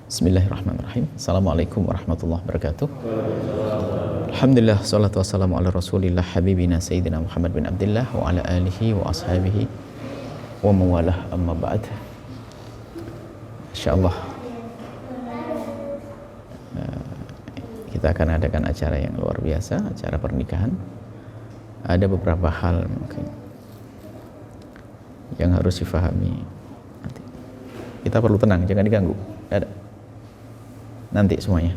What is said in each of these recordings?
Bismillahirrahmanirrahim. Assalamualaikum warahmatullahi wabarakatuh. Alhamdulillah, salatu wassalamu ala rasulillah habibina sayyidina Muhammad bin Abdullah wa ala alihi wa ashabihi wa mawalah, amma ba'd. InsyaAllah kita akan adakan acara yang luar biasa, acara pernikahan. Ada beberapa hal mungkin yang harus difahami. Kita perlu tenang, jangan diganggu. Ada nanti semuanya.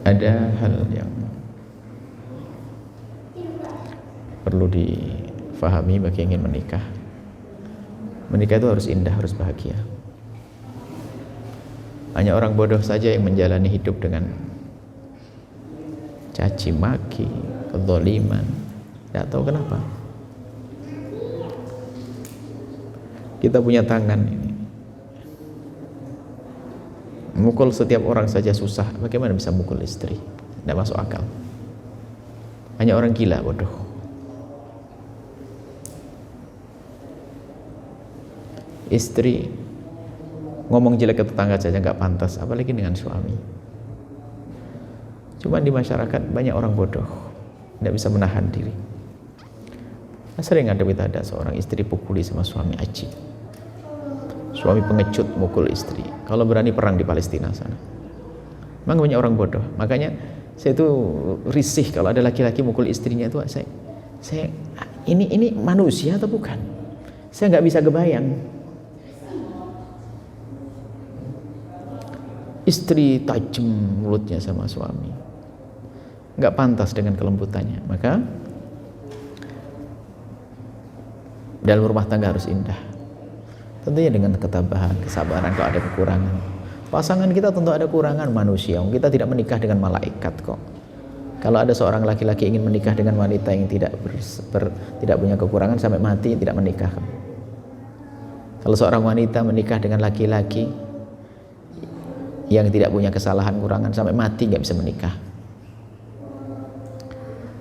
Ada hal yang perlu difahami bagi yang ingin menikah. Menikah itu harus indah, harus bahagia. Hanya orang bodoh saja yang menjalani hidup dengan caci maki, kezaliman. Tidak tahu kenapa. Kita punya tangan ini, mukul setiap orang saja susah, bagaimana bisa mukul istri? Tidak masuk akal. Hanya orang gila bodoh. Istri ngomong jelek ke tetangga saja nggak pantas, apalagi dengan suami. Cuma di masyarakat banyak orang bodoh, tidak bisa menahan diri. Sering ada seorang istri pukuli sama suami, aji. Suami pengecut mukul istri. Kalau berani perang di Palestina sana. Memang banyak orang bodoh. Makanya saya itu risih kalau ada laki-laki mukul istrinya itu. Saya ini manusia atau bukan? Saya nggak bisa kebayang. Istri tajam mulutnya sama suami. Nggak pantas dengan kelembutannya. Maka dalam rumah tangga harus indah. Tentunya dengan ketabahan, kesabaran kalau ada kekurangan. Pasangan kita tentu ada kekurangan manusia. Kita tidak menikah dengan malaikat kok. Kalau ada seorang laki-laki ingin menikah dengan wanita yang tidak punya kekurangan sampai mati tidak menikah. Kalau seorang wanita menikah dengan laki-laki yang tidak punya kesalahan kurangan sampai mati nggak bisa menikah.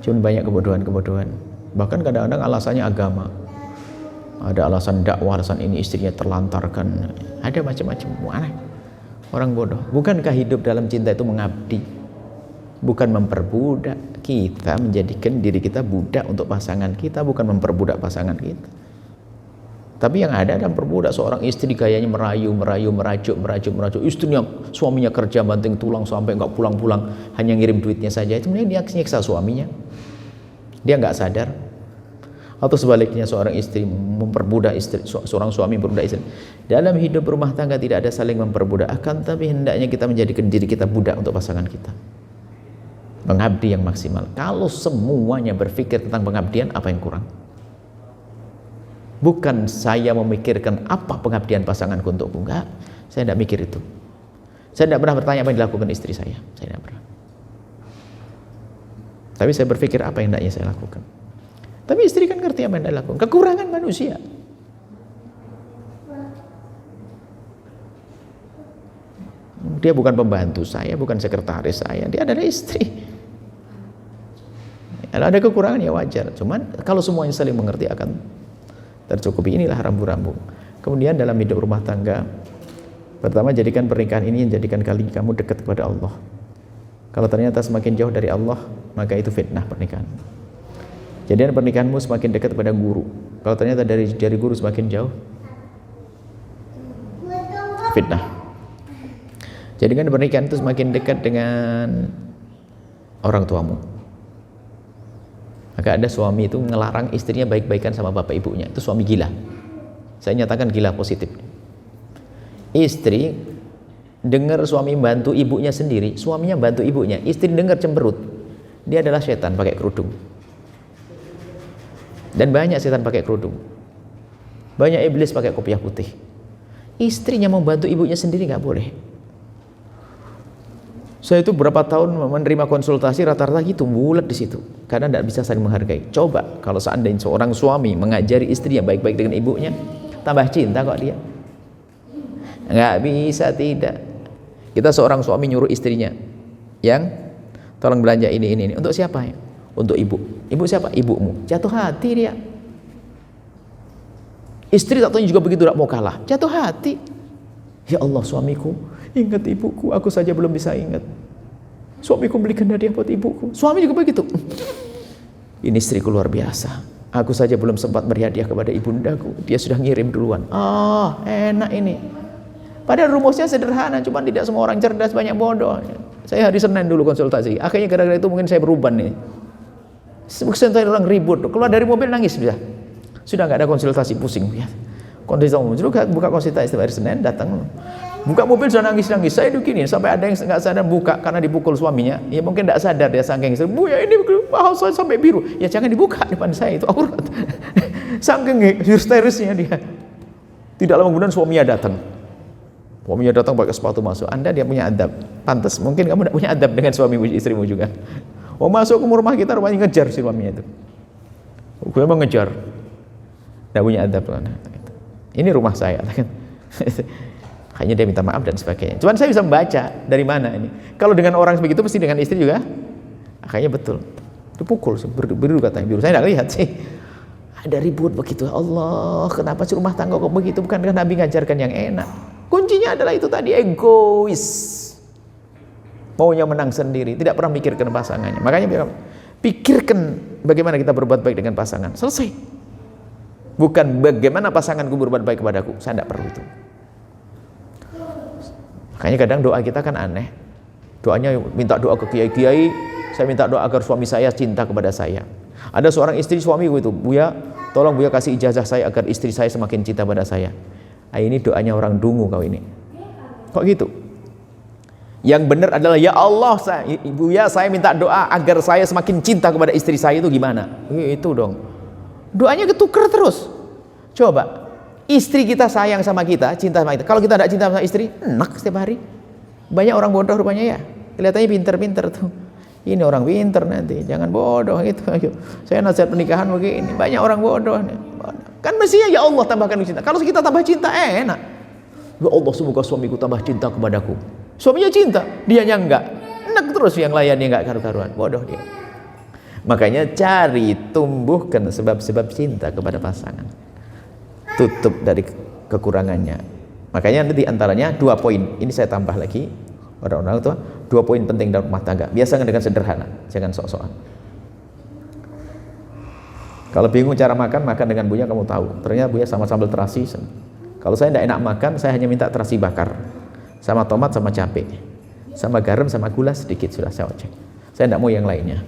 Cuma banyak kebodohan-kebodohan. Bahkan kadang-kadang alasannya agama. Ada alasan dakwah, alasan ini istrinya terlantarkan. Ada macam-macam. Mana? Orang bodoh. Bukankah hidup dalam cinta itu mengabdi? Bukan memperbudak. Kita menjadikan diri kita budak untuk pasangan kita, bukan memperbudak pasangan kita. Tapi yang ada memperbudak. Seorang istri gayanya merayu, merajuk. Istrinya, suaminya kerja banting tulang sampai nggak pulang-pulang, hanya ngirim duitnya saja. Itu sebenarnya dia nyiksa suaminya. Dia nggak sadar. Atau sebaliknya seorang istri memperbudak istri, seorang suami memperbudak istri. Dalam hidup rumah tangga tidak ada saling memperbudak, akan tapi hendaknya kita menjadikan diri kita budak untuk pasangan kita. Mengabdi yang maksimal. Kalau semuanya berpikir tentang pengabdian, apa yang kurang? Bukan saya memikirkan apa pengabdian pasanganku untukku, enggak. Saya tidak mikir itu. Saya tidak pernah bertanya apa yang dilakukan istri saya. Saya tidak pernah. Tapi saya berpikir apa yang hendaknya saya lakukan. Tapi istri kan ngerti apa yang dia lakukan. Kekurangan manusia. Dia bukan pembantu saya, bukan sekretaris saya. Dia adalah istri. Kalau ada kekurangan ya wajar. Cuman kalau semuanya saling mengerti akan tercukupi. Inilah rambu-rambu. Kemudian dalam hidup rumah tangga, pertama jadikan pernikahan ini menjadikan kali kamu dekat kepada Allah. Kalau ternyata semakin jauh dari Allah, maka itu fitnah pernikahan. Jadi pernikahanmu semakin dekat kepada guru. Kalau ternyata dari guru semakin jauh, fitnah. Jadikan pernikahan itu semakin dekat dengan orang tuamu. Maka ada suami itu ngelarang istrinya baik-baikan sama bapak ibunya. Itu suami gila. Saya nyatakan gila positif. Istri dengar suami bantu ibunya sendiri, suaminya bantu ibunya. Istri dengar cemberut. Dia adalah setan pakai kerudung. Dan banyak setan pakai kerudung. Banyak iblis pakai kopiah putih. Istrinya membantu ibunya sendiri nggak boleh. Saya itu berapa tahun menerima konsultasi rata-rata gitu bulat di situ. Karena tidak bisa saling menghargai. Coba kalau seandainya seorang suami mengajari istrinya baik-baik dengan ibunya, tambah cinta kok dia. Nggak bisa, tidak. Kita seorang suami nyuruh istrinya, yang tolong belanja ini. Untuk siapa ya? Untuk ibu. Ibu siapa? Ibumu. Jatuh hati dia. Istri tak tanya juga begitu, tidak mau kalah, jatuh hati. Ya Allah, suamiku, ingat ibuku, aku saja belum bisa ingat. Suamiku belikan hadiah buat ibuku. Suami juga begitu. Ini istriku luar biasa. Aku saja belum sempat beri hadiah kepada ibundaku, dia sudah ngirim duluan. Enak ini. Padahal rumusnya sederhana, cuma tidak semua orang cerdas, banyak bodoh. Saya hari Senin dulu konsultasi. Akhirnya gara-gara itu mungkin saya berubah nih. Konsultasi orang ribut, keluar dari mobil nangis sudah nggak ada konsultasi, pusing ya. Konsultasi umum buka konsultasi hari Senin, datang buka mobil sudah nangis. Saya begini sampai ada yang nggak sadar buka karena dipukul suaminya. Ya mungkin nggak sadar dia saking Bu ya ini mahal saya sampai biru. Ya jangan dibuka depan saya, itu aurat. Saking histerisnya dia. Tidak lama kemudian suaminya datang. Suaminya datang pakai sepatu masuk. Anda dia punya adab. Pantas mungkin kamu tidak punya adab dengan suamimu, istrimu juga. Masuk ke rumah kita, rupanya ngejar si suaminya itu. Gue mau ngejar. Tidak punya adab. Ini rumah saya. Hanya dia minta maaf dan sebagainya. Cuman saya bisa membaca dari mana ini. Kalau dengan orang begitu pasti dengan istri juga. Akhirnya betul. Dipukul, biru katanya biru. Saya tidak lihat sih. Ada ribut begitu. Allah, kenapa sih rumah tangga kok begitu? Bukankah Nabi ngajarkan yang enak? Kuncinya adalah itu tadi, egois. Maunya menang sendiri, tidak pernah mikirkan pasangannya. Makanya pikirkan bagaimana kita berbuat baik dengan pasangan. Selesai. Bukan bagaimana pasanganku berbuat baik kepadaku. Saya tidak perlu itu. Makanya kadang doa kita kan aneh. Doanya minta doa ke kiai-kiai. Saya minta doa agar suami saya cinta kepada saya. Ada seorang istri suamiku itu, Buya, tolong Buya kasih ijazah saya agar istri saya semakin cinta pada saya. Ini doanya orang dungu kau ini. Kok gitu? Yang benar adalah, ya Allah, Buya, saya minta doa agar saya semakin cinta kepada istri saya. Itu gimana? Itu dong. Doanya ketuker terus. Coba, istri kita sayang sama kita, cinta sama kita. Kalau kita tidak cinta sama istri, enak setiap hari. Banyak orang bodoh rupanya ya. Kelihatannya pinter-pinter tuh. Ini orang pinter nanti, jangan bodoh gitu. Saya nasihat pernikahan begini, banyak orang bodoh. Kan mestinya ya Allah tambahkan cinta. Kalau kita tambah cinta, enak. Ya Allah, semoga suamiku tambah cinta kepadaku. Suaminya cinta, dianya enggak. Enak terus yang layannya enggak karu-karuan. Bodoh dia. Makanya cari, tumbuhkan sebab-sebab cinta kepada pasangan. Tutup dari kekurangannya. Makanya nanti antaranya 2 poin. Ini saya tambah lagi. Orang-orang tua, 2 poin penting dalam rumah tangga. Biasakan dengan sederhana, jangan sok-sokan. Kalau bingung cara makan, makan dengan Buya, kamu tahu. Ternyata Buya sama sambal terasi. Kalau saya tidak enak makan, saya hanya minta terasi bakar. Sama tomat, sama cabai. Sama garam, sama gula sedikit, sudah saya cek. Saya tidak mau yang lainnya.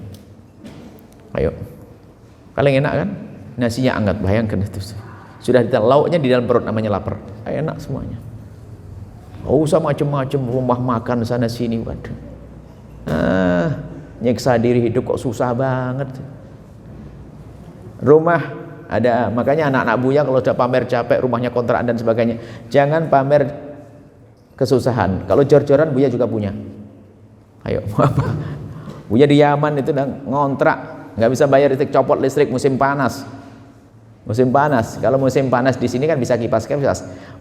Ayo, paling enak kan? Nasinya hangat, bayangkan itu. Sudah lauknya di dalam perut, namanya lapar. Enak semuanya. Usah macam-macam rumah makan sana sini, waduh. Nyiksa diri hidup kok susah banget. Rumah ada, makanya anak-anak Buya kalau sudah pamer capek, rumahnya kontrakan dan sebagainya, jangan pamer kesusahan. Kalau jor-joran Buya juga punya. Ayo, apa? Buya di Yaman itu udah ngontrak. Nggak bisa bayar listrik, copot listrik musim panas. Musim panas. Kalau musim panas di sini kan bisa kipas.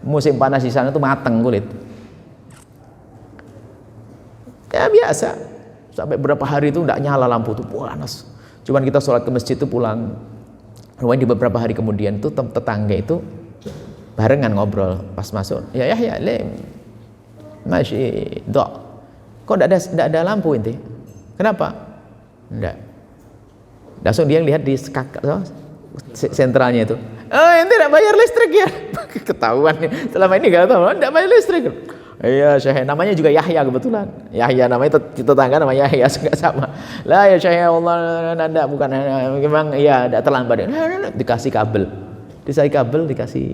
Musim panas di sana tuh mateng kulit. Ya biasa. Sampai berapa hari itu nggak nyala lampu tuh panas. Cuman kita sholat ke masjid itu pulang. Rumahnya di beberapa hari kemudian tuh tetangga itu barengan ngobrol pas masuk. Ya lem. Masih dok. Kok nggak ada lampu inti? Kenapa? Nggak. Langsung dia lihat di sentralnya itu. Ente tidak bayar listrik ya? Ketahuan nih. Selama ini nggak tahu, tidak bayar listrik. Iya, Syekh. Namanya juga Yahya kebetulan. Yahya namanya tetangga namanya Yahya, nggak sama. Lah ya Syekh, Allah, anda bukan memang iya, tidak terlambat. Dikasih kabel, dikasih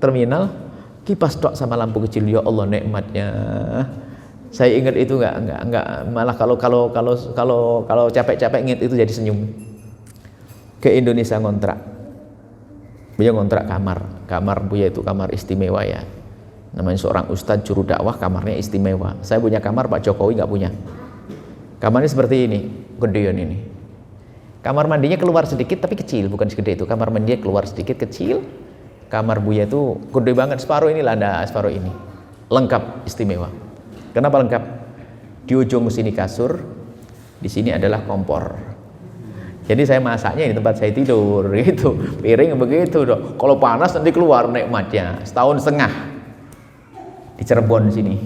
terminal, kipas tok sama lampu kecil. Ya Allah, nikmatnya. Saya ingat itu enggak malah kalau capek-capek ingat itu jadi senyum. Ke Indonesia ngontrak. Buya ngontrak kamar Buya itu kamar istimewa ya. Namanya seorang ustadz juru dakwah, kamarnya istimewa. Saya punya kamar, Pak Jokowi nggak punya. Kamarnya seperti ini, gedean ini. Kamar mandinya keluar sedikit tapi kecil, bukan segede itu. Kamar mandinya keluar sedikit kecil. Kamar Buya itu gede banget, separuh ini lah, ada separuh ini. Lengkap, istimewa. Kenapa lengkap? Di ujung sini kasur, di sini adalah kompor. Jadi saya masaknya di tempat saya tidur gitu. Piring begitu dok. Kalau panas nanti keluar nikmatnya. Setahun setengah di Cirebon sini.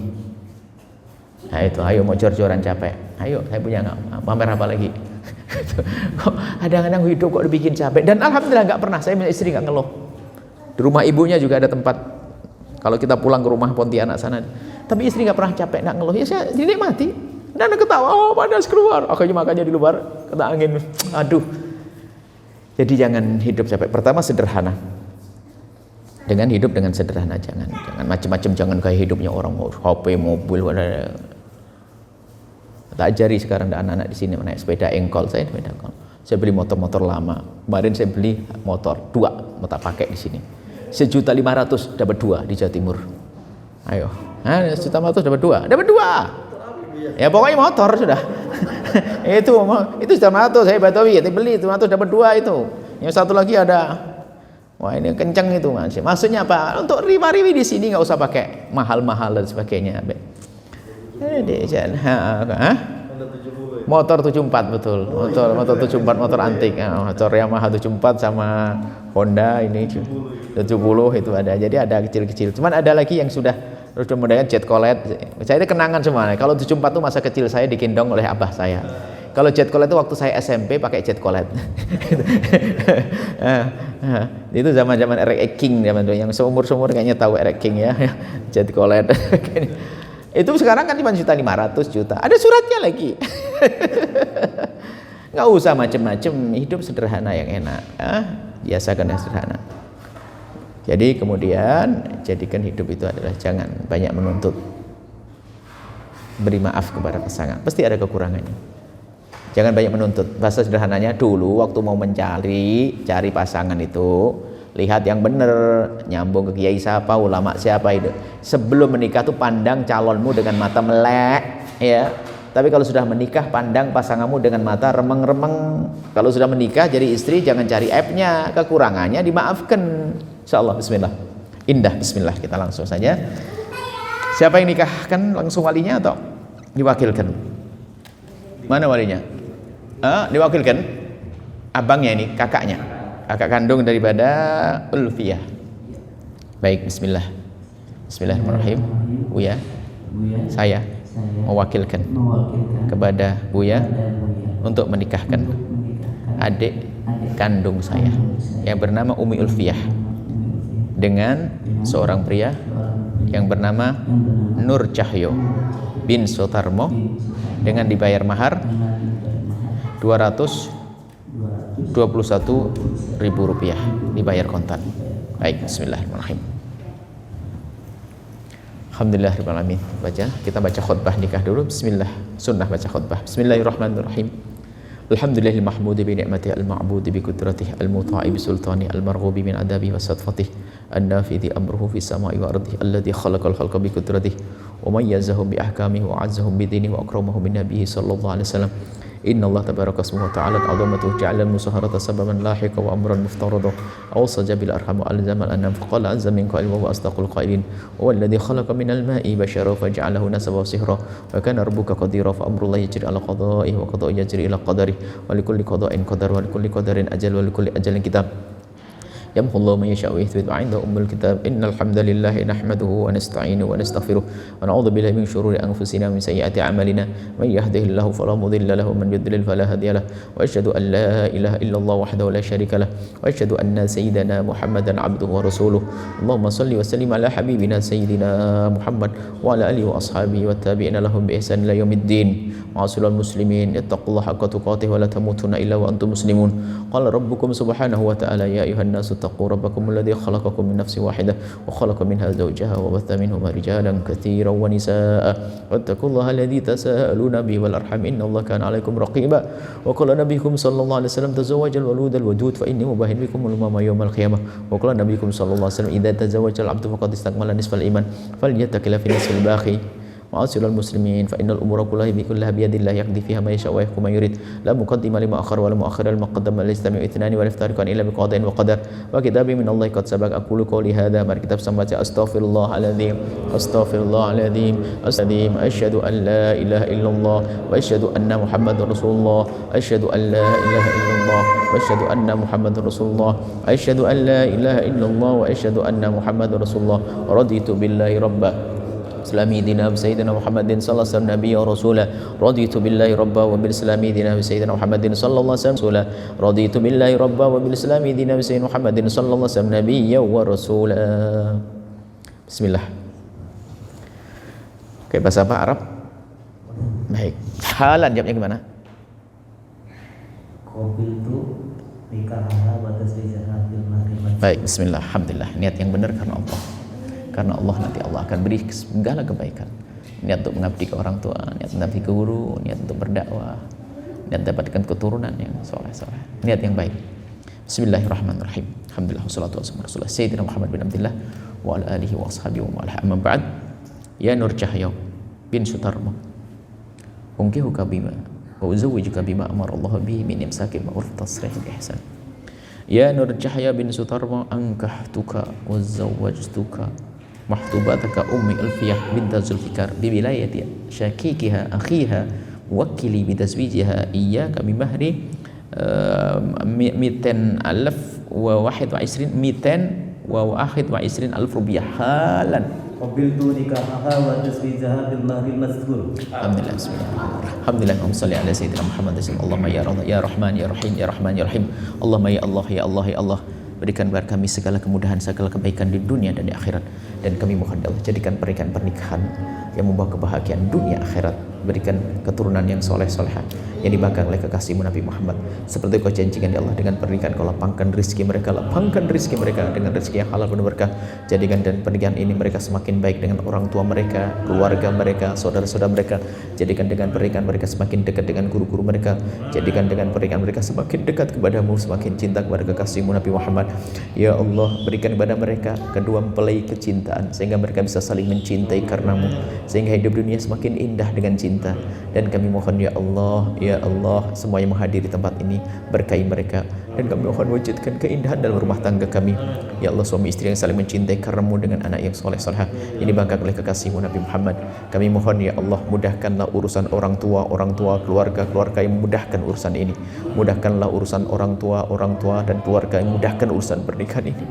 Nah itu, ayo mau jor-joran capek. Ayo, saya punya nggak? Pamer apa lagi? Kok kadang-kadang hidup kok dibikin capek. Dan alhamdulillah nggak pernah. Saya punya istri nggak ngeluh. Di rumah ibunya juga ada tempat. Kalau kita pulang ke rumah Pontianak sana, tapi istri nggak pernah capek, nggak ngeluh. Ya saya dinikmati. Dan ketawa, oh panas keluar. Akhirnya makanya di luar kena angin. Aduh. Jadi jangan hidup capek. Pertama sederhana. Dengan hidup dengan sederhana, jangan macam-macam, jangan kayak hidupnya orang mau HP, mobil, tak ajari sekarang ada anak-anak di sini naik sepeda engkol. Saya sepeda engkol. Saya beli motor-motor lama. Kemarin saya beli motor 2 mau tak pakai di sini. 1.500.000 dapat 2 di Jawa Timur. Ayo, 1.500.000 dapat 2, dapat 2. Ya pokoknya motor sudah. itu 1.500.000 saya Batawi, beli 1.500.000 dapat 2 itu. Yang satu lagi ada. Wah ini kenceng itu Mas. Maksudnya apa? Untuk riba-ribi di sini nggak usah pakai mahal-mahal dan sebagainya. Motor 74 betul. Motor 74 motor antik. Motor Yamaha 74 sama Honda ini 70 itu ada. Jadi ada kecil-kecil. Cuman ada lagi yang sudah modalnya jet colette. Saya itu kenangan semua. Kalau 74 itu masa kecil saya digendong oleh abah saya. Kalau jet colette itu waktu saya SMP pakai jet colette. Itu zaman-zaman Eric King zaman itu, yang seumur-umur kayaknya tahu Eric King ya. Jet colette. Itu sekarang kan cuma 1.500.000. Ada suratnya lagi. Nggak usah macem-macem, hidup sederhana yang enak. Biasakan yang sederhana. Jadi kemudian jadikan hidup itu adalah jangan banyak menuntut. Beri maaf kepada pasangan. Pasti ada kekurangannya. Jangan banyak menuntut. Bahasa sederhananya dulu waktu mau cari pasangan itu, lihat yang benar, nyambung ke kiai siapa, ulama siapa itu. Sebelum menikah tuh pandang calonmu dengan mata melek, ya. Tapi kalau sudah menikah pandang pasanganmu dengan mata remeng-remeng. Kalau sudah menikah jadi istri jangan cari aibnya, kekurangannya dimaafkan. Insyaallah. Bismillah. Indah. Bismillah. Kita langsung saja. Siapa yang nikahkan langsung walinya atau diwakilkan? Mana walinya? Diwakilkan abangnya ini, kakaknya, kakak kandung daripada Ulfiyah. Baik, bismillah. Bismillahirrahmanirrahim. Buya, saya mewakilkan kepada Buya untuk menikahkan adik kandung saya yang bernama Umi Ulfiyah dengan seorang pria yang bernama Nur Cahyo bin Sutarmo dengan dibayar mahar 221.000 rupiah dibayar kontan. Baik, bismillahirrahmanirrahim. Alhamdulillahirrahmanirrahim. Kita baca khutbah nikah dulu. Bismillah, sunnah baca khutbah. Bismillahirrahmanirrahim. Alhamdulillahil mahmudi bi ni'matihi al-ma'budi bi qudratihi al-muta'i bi sultani al-marghubi min adabi wa sadfatihi an-nafidhi amruhu fi samai wa ardihi alladhi khalaqal khalqa bi qudratihi wa mayyazahum bi ahkamihi wa azzahum bi dinihi wa akramahum bi nabiyhi sallallahu alaihi wasallam. Inna Allah tabaraka ismuhu ta'ala al-'azamatu ja'ala al-musaharata sababan lahiqa wa amran muftarada aw sajabil arham wa alzama al-anam faqala azza min qa'il wa huwa asdaqul qa'ilin wa alladhi khalaqa min al-ma'i bashara faja'alahu nasaba wa sihra wa kana rabbuka qadira fa amrullahi yajri ala qada'ihi wa qada'u yajri ila qadari wa likulli qada'in qadar wa likulli qadarin ajal wa likulli ajalin kitab. Yamhullahu man yasha'u wa yuthbitu 'indahu ummul kitab. Innal hamdalillahi nahmaduhu wa nasta'inuhu wa nastaghfiruh wa na'udzu billahi min shururi anfusina wa min sayyiati a'malina. May yahdihillahu fala mudilla lahu wa man yudlil fala hadiya lahu. Wa asyhadu an la ilaha illallah wahdahu la syarika lahu wa asyhadu anna sayyidana Muhammadan 'abduhu wa rasuluh. Allahumma shalli wa sallim ala habibina sayyidina Muhammad wa ala alihi wa ashabihi wa tabi'ina lahum bi ihsan ila yaumiddin. Ma'asyiral muslimin ittaqullaha haqqa tuqatih wa la tamutunna illa wa antum muslimun. Qala rabbukum subhanahu wa ta'ala ya ayuhan nasu اتقوا ربكم الذي خلقكم من نفس واحدة وخلق منها زوجها وبث منهما رجالا كثيرا ونساء واتقوا الله الذي تساءلون به والأرحام إن الله كان عليكم رقيبا وقال نبيكم صلى الله عليه وسلم تزوج الولود الودود فإني مباهن بكم الأمم يوم القيامة وقال نبيكم صلى الله عليه وسلم إذا تزوج العبد فقد استكمل نصف الإيمان فليتق في النصف الباقي وعاصر المسلمين فإن الأمور كلها بيد الله يقضي فيها ما يشاء ويحكم ما يريد لا مقدم لما أخر ولا مؤخر لما قدم لا يستمع اثنان ولا يفترقان إلا بقضاء وقدر وكتاب من الله قد سبق أقول قولي هذا مر كتاب سمعت أستغفر الله العظيم أستغفر الله العظيم أشهد أن لا إله إلا الله وأشهد أن محمد رسول الله أشهد أن لا إله إلا الله وأشهد أن محمد رسول الله أشهد أن لا إله إلا الله وأشهد أن محمد رسول الله رضيت بالله ربا إسلام دينا بسيدنا محمد صلى الله عليه وسلم نبيا ورسولا رضيت بالله ربا وبالإسلام دينا بسيدنا محمد صلى الله عليه وسلم رسولا رضيت بالله ربا وبالإسلام دينا بسيدنا محمد صلى الله عليه وسلم نبيا ورسولا. Bismillah. Oke, bahasa apa? Arab? Baik. Halan jawabnya gimana? Baik, bismillah, alhamdulillah. Niat yang benar karena Allah. Karena Allah nanti Allah akan beri segala kebaikan. Niat untuk mengabdi ke orang tua, niat mengabdi ke guru, niat untuk berdakwah, niat dapatkan keturunan yang soleh-soleh. Niat yang baik. Bismillahirrahmanirrahim. Alhamdulillah wassalatu wassalamu ala Rasulillah Sayyidina Muhammad bin Abdullah wa ala alihi wa ashabihi wa ala amma ba'd. Ya Nur Cahya bin Sutarmo. Unkihuka bima wa uzawwijuka bima amara Allah bihi min imsakin ma'ruf tasrih bi ihsan. Ya Nur Cahya bin Sutarmo ankahtuka wa zawwajtuka mahtubataka ummi Alfiyah binta Zulfikar bi wilayati syakikiha akhiha wakili bi tazwijiha iyyaka bi mahri 200,000 alf rupiah halan qabiltu nikahaha wa tazwijaha bil mahril mazkur. Alhamdulillah, bismillahirrahmanirrahim. Alhamdulillah, shalli ala sayyidina Muhammad Allahumma ya Allah ya Rahman ya Rahim ya Rahman ya Rahim. Allahumma ya Allah ya Allah ya Allah, berikan kepada kami segala kemudahan, segala kebaikan di dunia dan di akhirat. Dan kami mohon ya Allah, jadikan pernikahan yang membawa kebahagiaan dunia akhirat. Berikan keturunan yang soleh-soleha yang dibanggakan oleh kekasihmu Nabi Muhammad. Seperti kau janjikan ya Allah, dengan pernikahan kau lapangkan rezeki mereka, lapangkan rezeki mereka dengan rezeki yang halal penuh berkah. Jadikan dan pernikahan ini mereka semakin baik dengan orang tua mereka, keluarga mereka, saudara-saudara mereka. Jadikan dengan pernikahan mereka semakin dekat dengan guru-guru mereka. Jadikan dengan pernikahan mereka semakin dekat kepadamu, semakin cinta kepada kekasihmu Nabi Muhammad. Ya Allah, berikan kepada mereka kedua mempelai kecintaan sehingga mereka bisa saling mencintai karenamu, sehingga hidup dunia semakin indah dengan cinta. Dan kami mohon ya Allah, semua yang menghadiri tempat ini berkahi mereka, dan kami mohon wujudkan keindahan dalam rumah tangga kami. Ya Allah, suami istri yang saling mencintai karenamu dengan anak yang soleh-solehah yang dibanggakan oleh kekasihmu Nabi Muhammad. Kami mohon ya Allah, mudahkanlah urusan orang tua, keluarga yang memudahkan urusan ini. Mudahkanlah urusan orang tua dan keluarga yang memudahkan urusan pernikahan ini.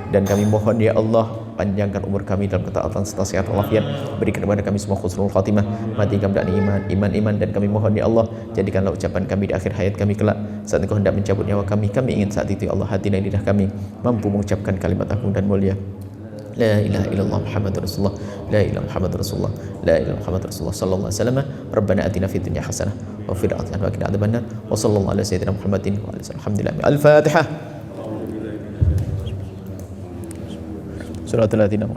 Dan kami mohon ya Allah, panjangkan umur kami dalam ketaatan serta sehat walafiat. Berikan kepada kami semua husnul khatimah, mati keadaan iman. Dan kami mohon ya Allah, jadikanlah ucapan kami di akhir hayat kami kelak, saat Engkau hendak mencabut nyawa kami ingin saat itu ya Allah, hati dan lidah kami mampu mengucapkan kalimat agung dan mulia, La ilaha illallah Muhammadur Rasulullah, La ilaha Muhammadur Rasulullah, La ilaha Muhammadur Rasulullah sallallahu alaihi wasallam. Rabbana atina fid dunya hasanah wa fil akhirati hasanah wa qina adzabannar. Wa sallallahu ala sayyidina Muhammadin wa alihi wasallam. Alhamdulillah. Al-Fatihah. Suratul Latina.